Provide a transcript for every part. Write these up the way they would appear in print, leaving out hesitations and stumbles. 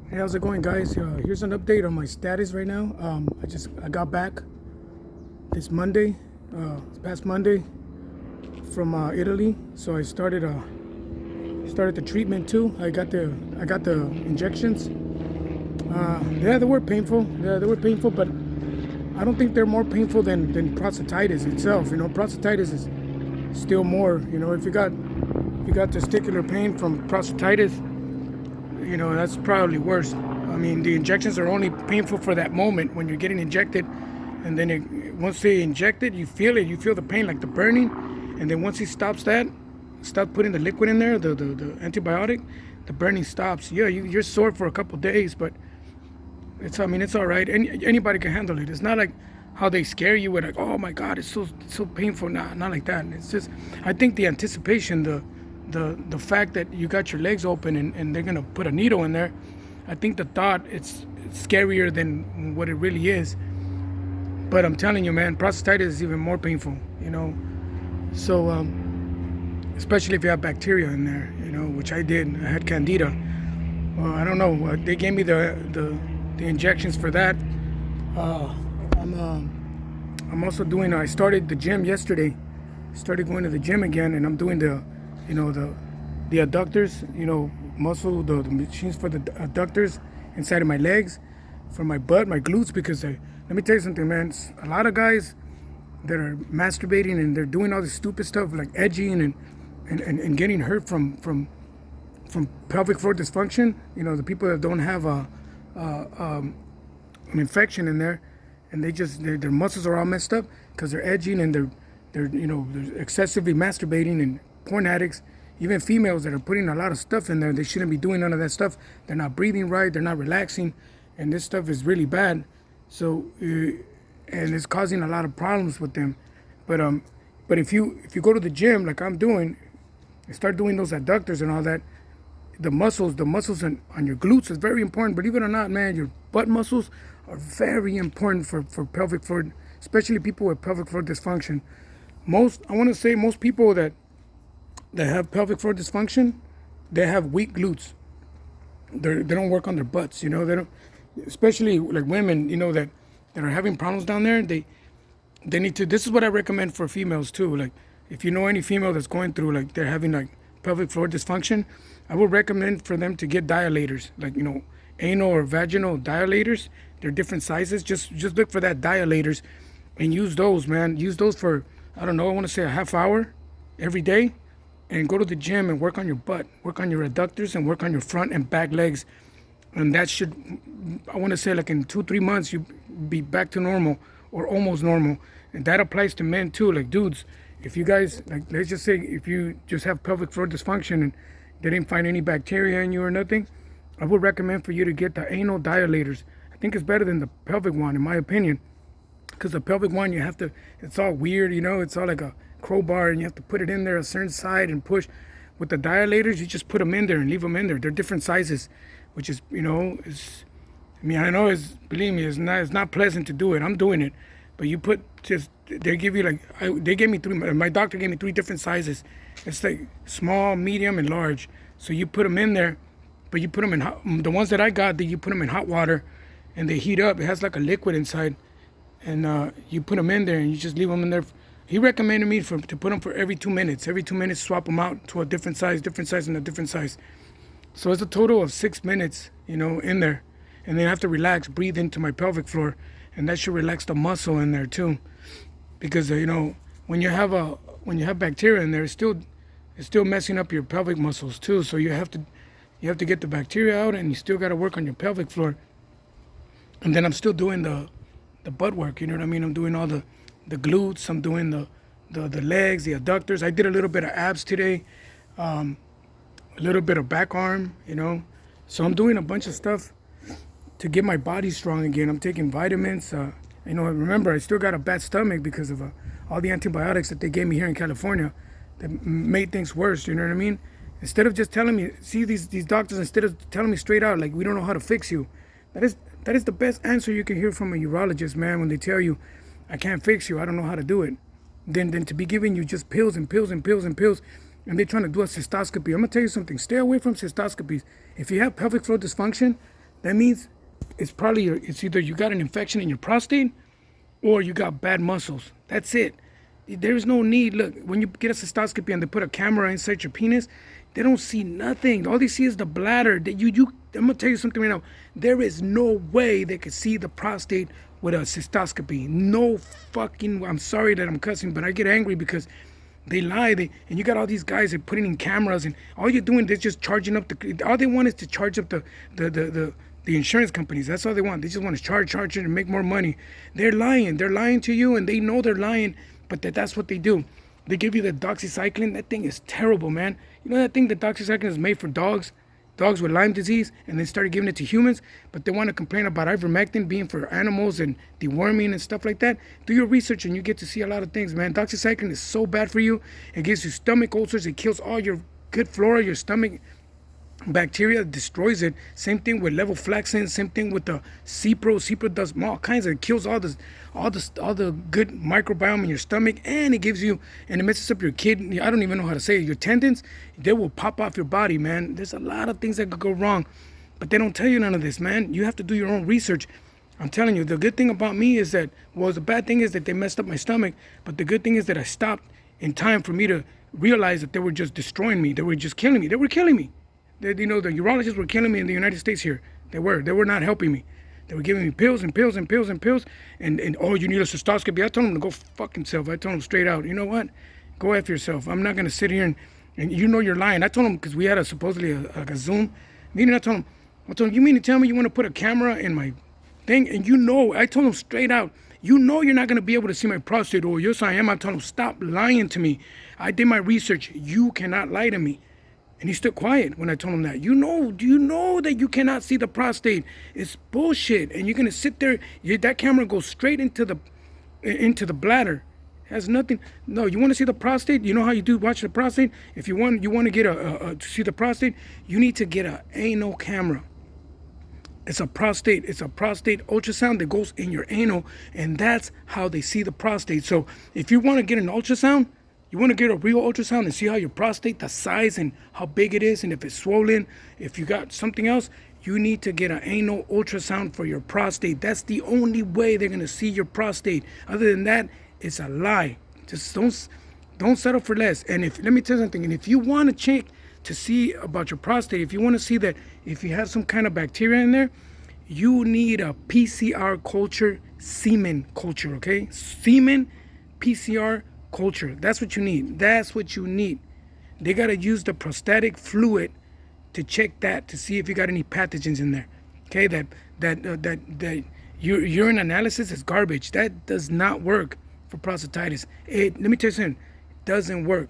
Hey, how's it going, guys? Here's an update on my status right now. I got back this past Monday from Italy. So I started the treatment too. I got the injections. Yeah, they were painful. Yeah, they were painful, but I don't think they're more painful than prostatitis itself. You know, prostatitis is still more. You know, if you got testicular pain from prostatitis, you know, that's probably worse. I mean, the injections are only painful for that moment when you're getting injected, and then once they inject it, you feel it. You feel the pain, like the burning, and then once he stops putting the liquid in there, the antibiotic, the burning stops. Yeah, you're sore for a couple days, but I mean, it's all right. Anybody can handle it. It's not like how they scare you with like, oh my God, it's so painful. Nah, not like that. It's just, I think the anticipation, the fact that you got your legs open and they're gonna put a needle in there. I think the thought it's scarier than what it really is. But I'm telling you, man, prostatitis is even more painful. You know, so especially if you have bacteria in there. You know, which I did. I had candida. Well, I don't know. They gave me the injections for that. Uh, I'm I'm also doing. I started the gym yesterday. Started going to the gym again, and I'm doing you know, the adductors. You know, the machines for the adductors inside of my legs, for my butt, my glutes. Because let me tell you something, man. A lot of guys that are masturbating and they're doing all this stupid stuff like edging and getting hurt from pelvic floor dysfunction. You know, the people that don't have an infection in there, and their muscles are all messed up because they're edging and they're excessively masturbating, and porn addicts, even females that are putting a lot of stuff in there. They shouldn't be doing none of that stuff. They're not breathing right. They're not relaxing, and this stuff is really bad. So and it's causing a lot of problems with them. But if you go to the gym like I'm doing, and start doing those adductors and all that, the muscles on your glutes is very important. Believe it or not, man, your butt muscles are very important for pelvic floor, especially people with pelvic floor dysfunction. I want to say most people that have pelvic floor dysfunction, they have weak glutes. They don't work on their butts, you know. They don't, especially like women, you know, that are having problems down there. They need to. This is what I recommend for females too. Like, if you know any female that's going through, like, they're having like pelvic floor dysfunction, I would recommend for them to get dilators, like, you know, anal or vaginal dilators. They're different sizes. Just look for that dilators and use those, man. Use those for, I don't know, I want to say a half hour every day, and go to the gym and work on your butt, work on your adductors, and work on your front and back legs. And that should, I want to say, like in 2-3 months, you be back to normal or almost normal. And that applies to men too. Like, dudes, if you guys, like, let's just say if you just have pelvic floor dysfunction and they didn't find any bacteria in you or nothing, I would recommend for you to get the anal dilators. I think it's better than the pelvic one, in my opinion, because the pelvic one, you have to, it's all weird, you know, it's all like a crowbar, and you have to put it in there a certain side and push. With the dilators, you just put them in there and leave them in there. They're different sizes, which is, you know, I mean, I know believe me, it's not pleasant to do it. I'm doing it, but you put just, they give you like, they gave me three, my doctor gave me 3 different sizes. It's like small, medium, and large. So you put them in there, but you put them in hot, the ones that I got, you put them in hot water, and they heat up. It has like a liquid inside, and you put them in there, and you just leave them in there. He recommended me to put them for every 2 minutes. Every 2 minutes, swap them out to a different size, and a different size. So it's a total of 6 minutes, you know, in there. And then I have to relax, breathe into my pelvic floor, and that should relax the muscle in there too. Because you know, when you have bacteria in there, it's still messing up your pelvic muscles too. So you have to get the bacteria out, and you still got to work on your pelvic floor. And then I'm still doing the butt work. You know what I mean? I'm doing all the glutes. I'm doing the legs, the adductors. I did a little bit of abs today, a little bit of back arm. You know, so I'm doing a bunch of stuff to get my body strong again. I'm taking vitamins. You know, remember, I still got a bad stomach because of all the antibiotics that they gave me here in California that made things worse. You know what I mean? Instead of just telling me, see, these doctors, instead of telling me straight out, like, we don't know how to fix you. That is the best answer you can hear from a urologist, man, when they tell you, I can't fix you, I don't know how to do it. Then to be giving you just pills and pills and pills and pills, and they're trying to do a cystoscopy. I'm gonna tell you something. Stay away from cystoscopies. If you have pelvic floor dysfunction, That means it's either you got an infection in your prostate or you got bad muscles. That's it. There's no need. Look, when you get a cystoscopy and they put a camera inside your penis, they don't see nothing. All they see is the bladder. I'm gonna tell you something right now. There is no way they could see the prostate with a cystoscopy. No fucking. I'm sorry that I'm cussing, but I get angry because they lie. And you got all these guys that putting in cameras, and all you're doing is just charging up all they want is to charge up the insurance companies. That's all they want. They just want to charge it and make more money. They're lying. They're lying to you, and they know they're lying, but that's what they do. They give you the doxycycline. That thing is terrible, man. You know that thing, the doxycycline is made for dogs with Lyme disease, and they started giving it to humans, but they want to complain about ivermectin being for animals and deworming and stuff like that. Do your research and you get to see a lot of things, man. Doxycycline is so bad for you. It gives you stomach ulcers. It kills all your good flora, your stomach bacteria, destroys it. Same thing with levofloxacin. Same thing with the Cipro. Cipro does all kinds of, it kills all the good microbiome in your stomach, and it gives you, and it messes up your kidney. I don't even know how to say it. Your tendons, they will pop off your body, man. There's a lot of things that could go wrong, but they don't tell you none of this, man. You have to do your own research. I'm telling you, the good thing about me is that, well, the bad thing is that they messed up my stomach, but the good thing is that I stopped in time for me to realize that they were just destroying me. They were just killing me. They were killing me. The urologists were killing me in the United States here. They were not helping me. They were giving me pills and pills and pills and pills. And oh, you need a cystoscopy. I told them to go fuck himself. I told them straight out, you know what? Go F yourself. I'm not going to sit here and you know you're lying. I told them, because we had supposedly a Zoom meeting. I told them, you mean to tell me you want to put a camera in my thing? And I told them straight out, you're not going to be able to see my prostate. Oh, yes, I am. I told them, stop lying to me. I did my research. You cannot lie to me. And he stood quiet when I told him that. You know that you cannot see the prostate. It's bullshit. And you're gonna sit there. That camera goes straight into the bladder. It has nothing. No, you want to see the prostate? You know how you do watch the prostate? If you want to get to see the prostate, you need to get an anal camera. It's a prostate ultrasound that goes in your anal, and that's how they see the prostate. So if you want to get an ultrasound, you want to get a real ultrasound and see how your prostate, the size and how big it is, and if it's swollen, if you got something else, you need to get an anal ultrasound for your prostate. That's the only way they're going to see your prostate. Other than that, it's a lie. Just don't settle for less. And let me tell you something, and if you want to check to see about your prostate, if you want to see that if you have some kind of bacteria in there, you need a PCR culture, semen culture, okay? Semen PCR culture. That's what you need. They got to use the prostatic fluid to check that, to see if you got any pathogens in there. Okay, that urine analysis is garbage. That does not work for prostatitis. Let me tell you something, it doesn't work.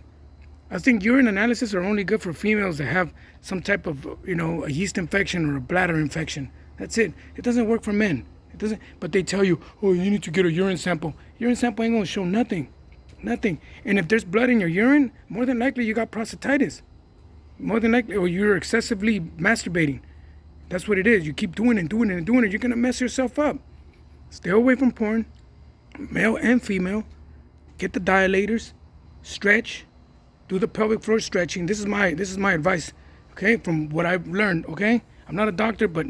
I think urine analysis are only good for females that have some type of, a yeast infection or a bladder infection. That's it. It doesn't work for men. It doesn't. But they tell you, oh, you need to get a urine sample. Urine sample ain't gonna show nothing. Nothing. And if there's blood in your urine, more than likely you got prostatitis. More than likely, or you're excessively masturbating. That's what it is. You keep doing it and doing it and doing it. You're going to mess yourself up. Stay away from porn, male and female. Get the dilators. Stretch. Do the pelvic floor stretching. This is my advice, okay, from what I've learned, okay? I'm not a doctor, but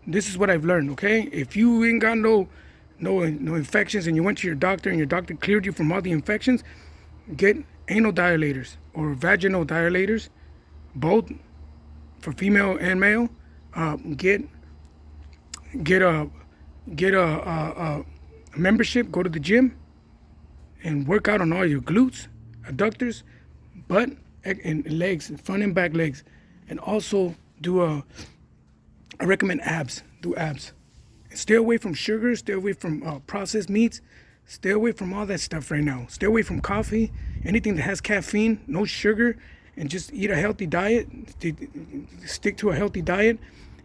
this is what I've learned, okay? If you ain't got no infections and you went to your doctor and your doctor cleared you from all the infections, get anal dilators or vaginal dilators, both for female and male. Get a membership, go to the gym and work out on all your glutes, adductors, butt and legs, front and back legs. And also I recommend abs, do abs. Stay away from sugar, stay away from processed meats, stay away from all that stuff right now. Stay away from coffee, anything that has caffeine, no sugar, and just eat a healthy diet. Stick to a healthy diet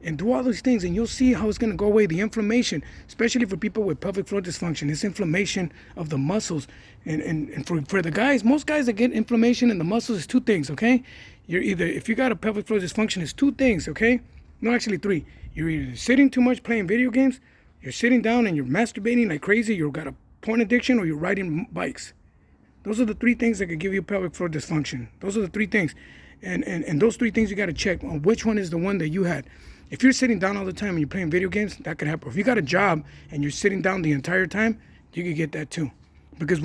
and do all those things, and you'll see how it's going to go away. The inflammation, especially for people with pelvic floor dysfunction, it's inflammation of the muscles. And for the guys, most guys that get inflammation in the muscles is two things, okay? If you got a pelvic floor dysfunction, it's two things, okay? No, actually three. You're either sitting too much playing video games, you're sitting down and you're masturbating like crazy, you've got a porn addiction, or you're riding bikes. Those are the three things that could give you pelvic floor dysfunction. Those are the three things. And those three things you got to check on which one is the one that you had. If you're sitting down all the time and you're playing video games, that could happen. If you got a job and you're sitting down the entire time, you could get that too. Because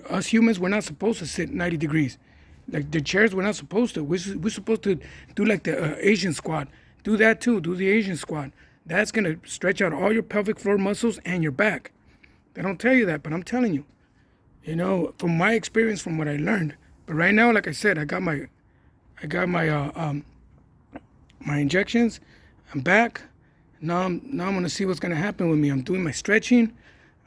us humans, we're not supposed to sit 90 degrees. Like the chairs, we're not supposed to. We're supposed to do like the Asian squat. Do that too. Do the Asian squat. That's going to stretch out all your pelvic floor muscles and your back. They don't tell you that, but I'm telling you. You know, from my experience, from what I learned. But right now, like I said, I got my my injections. I'm back. Now I'm gonna see what's gonna happen with me. I'm doing my stretching.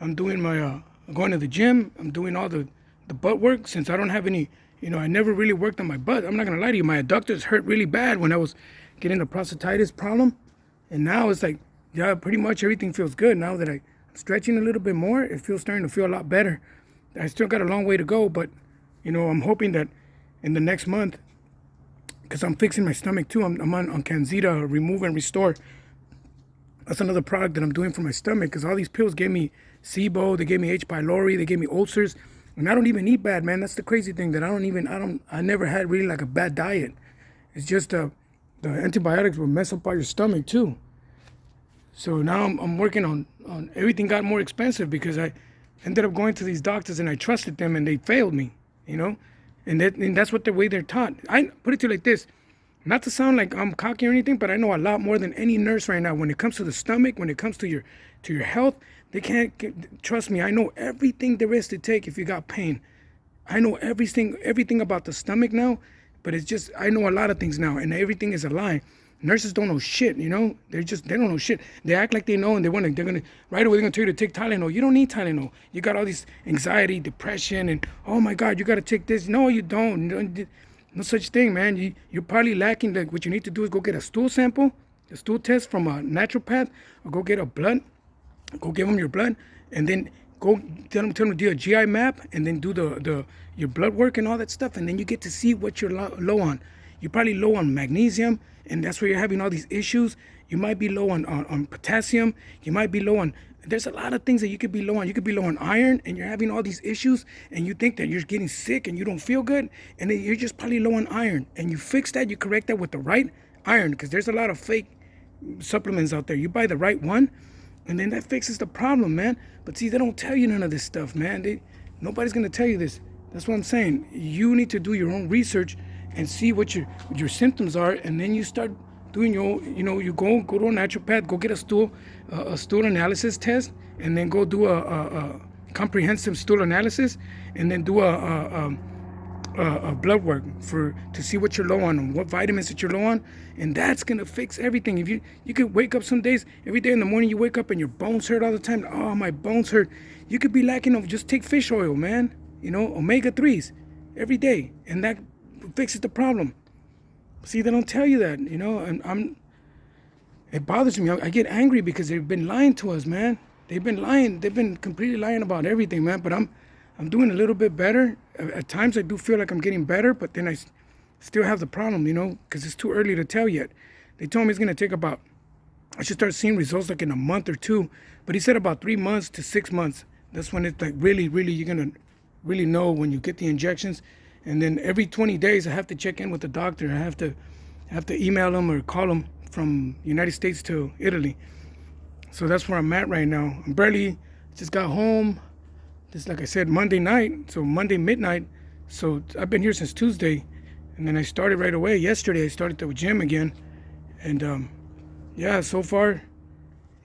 I'm doing my going to the gym. I'm doing all the butt work since I don't have any. You know, I never really worked on my butt. I'm not gonna lie to you. My adductors hurt really bad when I was getting a prostatitis problem, and now it's like, yeah, pretty much everything feels good now that I'm stretching a little bit more. It feels starting to feel a lot better. I still got a long way to go, but you know, I'm hoping that in the next month, because I'm fixing my stomach too. I'm on Candida Remove and Restore. That's another product that I'm doing for my stomach, because all these pills gave me SIBO, they gave me H. pylori, they gave me ulcers, and I don't even eat bad, man. That's the crazy thing, that I never had really like a bad diet. It's just the antibiotics will mess up all your stomach too. So now I'm working on everything. Got more expensive because I ended up going to these doctors and I trusted them and they failed me, you know, and that's what the way they're taught. I put it to you like this, not to sound like I'm cocky or anything, but I know a lot more than any nurse right now when it comes to the stomach, when it comes to your health. They can't trust me. I know everything there is to take if you got pain. I know everything about the stomach now, but it's just I know a lot of things now, and everything is a lie. Nurses don't know shit, you know. They don't know shit. They act like they know, and they're gonna right away they're gonna tell you to take Tylenol. You don't need Tylenol. You got all this anxiety, depression, and oh my God, you gotta take this. No, you don't. No such thing, man. You're probably lacking. Like what you need to do is go get a stool sample, a stool test from a naturopath, or go get a blood. Go give them your blood, and then go tell them to do a GI map, and then do your blood work and all that stuff, and then you get to see what you're low on. You're probably low on magnesium, and that's where you're having all these issues. You might be low on potassium. You might be low on. There's a lot of things that you could be low on. You could be low on iron, and you're having all these issues, and you think that you're getting sick and you don't feel good, and then you're just probably low on iron. And you fix that, you correct that with the right iron, because there's a lot of fake supplements out there. You buy the right one, and then that fixes the problem, man. But see, they don't tell you none of this stuff, man. Nobody's gonna tell you this. That's what I'm saying. You need to do your own research and see what your symptoms are, and then you start doing you go to a naturopath, go get a stool analysis test, and then go do a comprehensive stool analysis, and then do a blood work to see what you're low on and what vitamins that you're low on, and that's gonna fix everything. If you could wake up some days, every day in the morning you wake up and your bones hurt all the time. Oh, my bones hurt. You could be lacking of just take fish oil, man. You know, omega-3s every day, and that fixes the problem. See, they don't tell you that, you know, and it bothers me. I get angry because they've been lying to us, man. They've been lying. They've been completely lying about everything, man. But I'm doing a little bit better. At times I do feel like I'm getting better, but then I still have the problem, you know, because it's too early to tell yet. They told me it's going to take I should start seeing results like in a month or two. But he said about 3 months to 6 months. That's when it's like really, really, you're going to really know when you get the injections. And then every 20 days I have to check in with the doctor. I have to email them or call them from United States to Italy. So that's where I'm at right now. I'm barely just got home. Just like I said, Monday night, so Monday midnight. So I've been here since Tuesday, and then I started right away. Yesterday I started the gym again, and yeah, so far,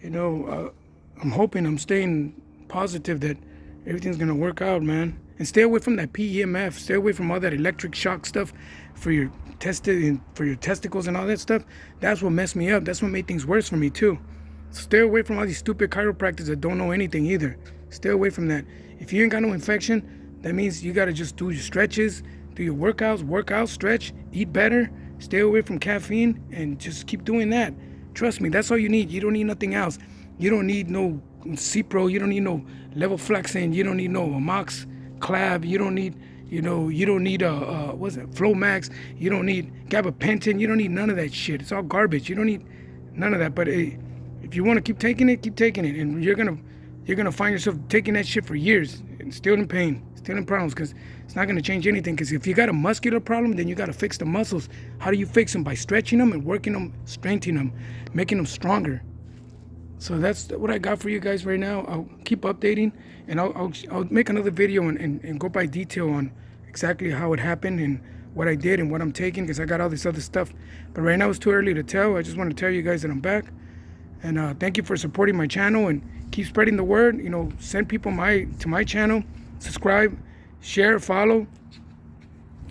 you know, I'm hoping, I'm staying positive that everything's gonna work out, man. And stay away from that PEMF. Stay away from all that electric shock stuff for your testicles and all that stuff. That's what messed me up. That's what made things worse for me too. So stay away from all these stupid chiropractors that don't know anything either. Stay away from that. If you ain't got no infection, that means you gotta just do your stretches, do your workouts, stretch, eat better, stay away from caffeine, and just keep doing that. Trust me, that's all you need. You don't need nothing else. You don't need no Cipro. You don't need no levofloxacin. You don't need no Amox Clav. You don't need, what's that, Flomax. You don't need gabapentin. You don't need none of that shit. It's all garbage. You don't need none of that. But if you want to keep taking it, and you're gonna find yourself taking that shit for years and still in pain. Telling problems, because it's not going to change anything. Because if you got a muscular problem, then you got to fix the muscles. How do you fix them? By stretching them and working them, strengthening them, making them stronger. So that's what I got for you guys right now. I'll keep updating, and I'll make another video and go by detail on exactly how it happened and what I did and what I'm taking, because I got all this other stuff. But right now it's too early to tell. I just want to tell you guys that I'm back. And thank you for supporting my channel, and keep spreading the word. You know, send people to my channel, subscribe, share, follow.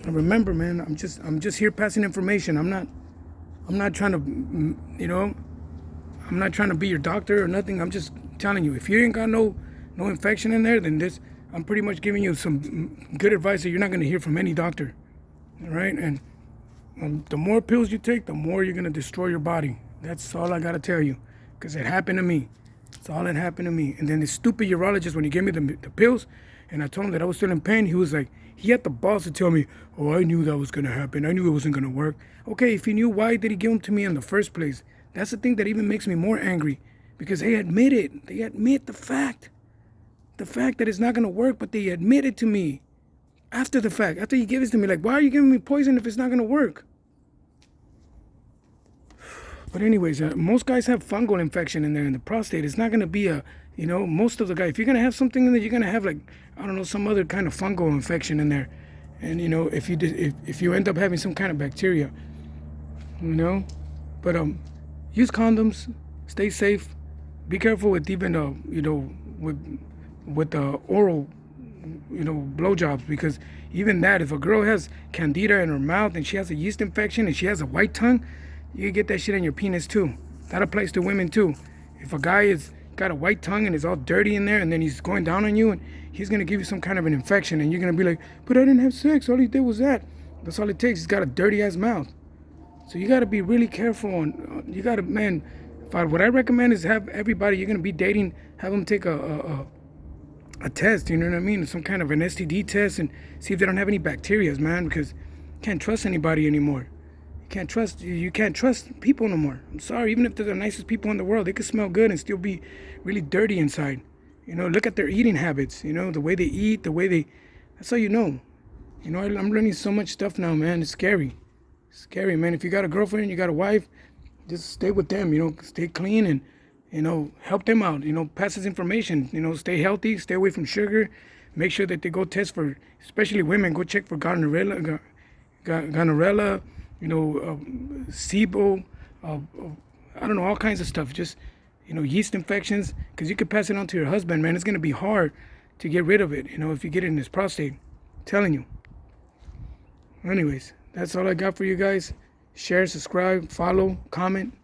And remember, man, I'm just here passing information. I'm not trying to, you know, I'm not trying to be your doctor or nothing. I'm just telling you, if you ain't got no infection in there, then I'm pretty much giving you some good advice that you're not going to hear from any doctor. All right? And the more pills you take, the more you're going to destroy your body. That's all I got to tell you, because it happened to me. It's all that happened to me. And then the stupid urologist, when he gave me the pills, and I told him that I was still in pain, he was like, he had the balls to tell me, oh, I knew that was going to happen. I knew it wasn't going to work. Okay, if he knew, why did he give them to me in the first place? That's the thing that even makes me more angry, because they admit it. They admit the fact that it's not going to work, but they admit it to me after the fact, after he gave it to me. Like, why are you giving me poison if it's not going to work? But anyways, most guys have fungal infection in there in the prostate. It's not going to be you know, most of the guys, if you're going to have something in there, you're going to have, like, I don't know, some other kind of fungal infection in there. And, you know, if you end up having some kind of bacteria, you know. But use condoms, stay safe, be careful with even you know, with the oral, you know, blowjobs, because even that, if a girl has candida in her mouth and she has a yeast infection and she has a white tongue, you get that shit in your penis too. That applies to women too. If a guy is got a white tongue and is all dirty in there, and then he's going down on you, and he's gonna give you some kind of an infection, and you're gonna be like, but I didn't have sex, all he did was that. That's all it takes. He's got a dirty ass mouth. So you got to be really careful on, you got to, man, what I recommend is have everybody you're going to be dating, have them take a test, you know what I mean? Some kind of an STD test, and see if they don't have any bacteria, man, because you can't trust anybody anymore. You can't trust people no more. I'm sorry, even if they're the nicest people in the world, they could smell good and still be really dirty inside. You know, look at their eating habits, you know, the way they eat, that's how you know. You know, I'm learning so much stuff now, man. It's scary. Scary, man. If you got a girlfriend, you got a wife, just stay with them, you know, stay clean, and, you know, help them out, you know, pass this information, you know, stay healthy, stay away from sugar, make sure that they go test for, especially women, go check for gonorrhea, you know, SIBO, I don't know, all kinds of stuff, just, you know, yeast infections, because you could pass it on to your husband, man. It's going to be hard to get rid of it, you know, if you get it in his prostate. I'm telling you. Anyways, that's all I got for you guys. Share, subscribe, follow, comment.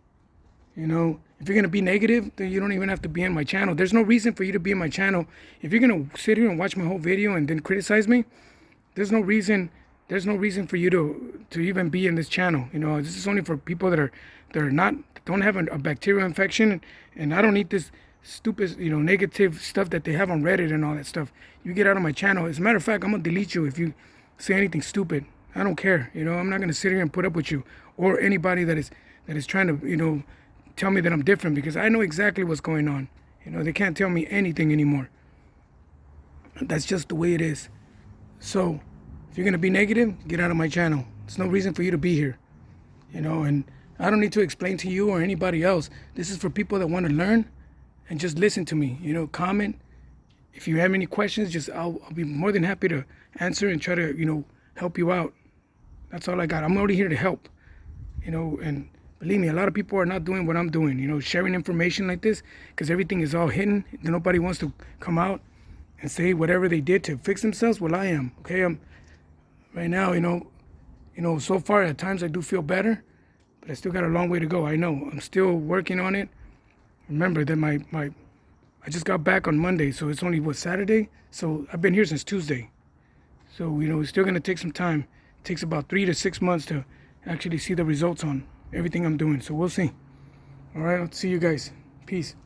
You know, if you're going to be negative, then you don't even have to be in my channel. There's no reason for you to be in my channel. If you're going to sit here and watch my whole video and then criticize me, there's no reason for you to even be in this channel. You know, this is only for people that don't have a bacterial infection, and I don't need this stupid, you know, negative stuff that they have on Reddit and all that stuff. You get out of my channel. As a matter of fact, I'm going to delete you if you say anything stupid. I don't care, you know. I'm not gonna sit here and put up with you or anybody that is trying to, you know, tell me that I'm different, because I know exactly what's going on. You know, they can't tell me anything anymore. That's just the way it is. So, if you're gonna be negative, get out of my channel. There's no reason for you to be here, you know. And I don't need to explain to you or anybody else. This is for people that want to learn and just listen to me. You know, comment. If you have any questions, I'll be more than happy to answer and try to, you know, help you out. That's all I got. I'm already here to help, you know, and believe me, a lot of people are not doing what I'm doing, you know, sharing information like this, because everything is all hidden. Nobody wants to come out and say whatever they did to fix themselves. Well, I am, okay? I'm right now, you know, so far at times I do feel better, but I still got a long way to go. I know. I'm still working on it. Remember that I just got back on Monday, so it's only, Saturday? So I've been here since Tuesday. So, you know, it's still going to take some time. It takes about 3 to 6 months to actually see the results on everything I'm doing. So we'll see. All right, I'll see you guys. Peace.